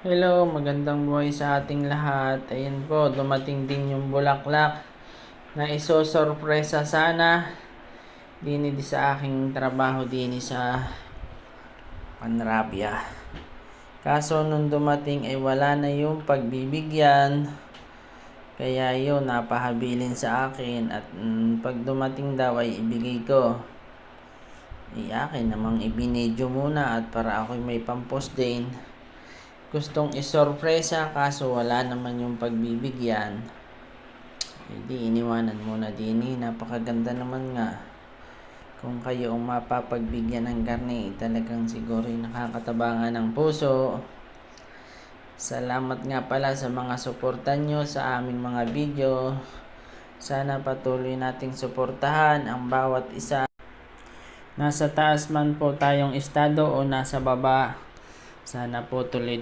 Hello, magandang buhay sa ating lahat. Ayun po, dumating din yung bulaklak na isosorpresa sana din sa aking trabaho din sa Panrabia. Kaso nung dumating ay wala na yung pagbibigyan. Kaya yun, napahabilin sa akin at pag dumating daw ay ibigay ko. Akin namang ibinedyo muna at para ako'y may pampost din. Gustong isorpresa kaso wala naman yung pagbibigyan. Hindi, iniwanan muna din napakaganda naman nga. Kung kayo ang mapapagbigyan ng garni, talagang siguro nakakataba ng puso. Salamat nga pala sa mga suportan nyo sa aming mga video. Sana patuloy nating suportahan ang bawat isa. Nasa taas man po tayong estado o nasa baba. Sana po tuloy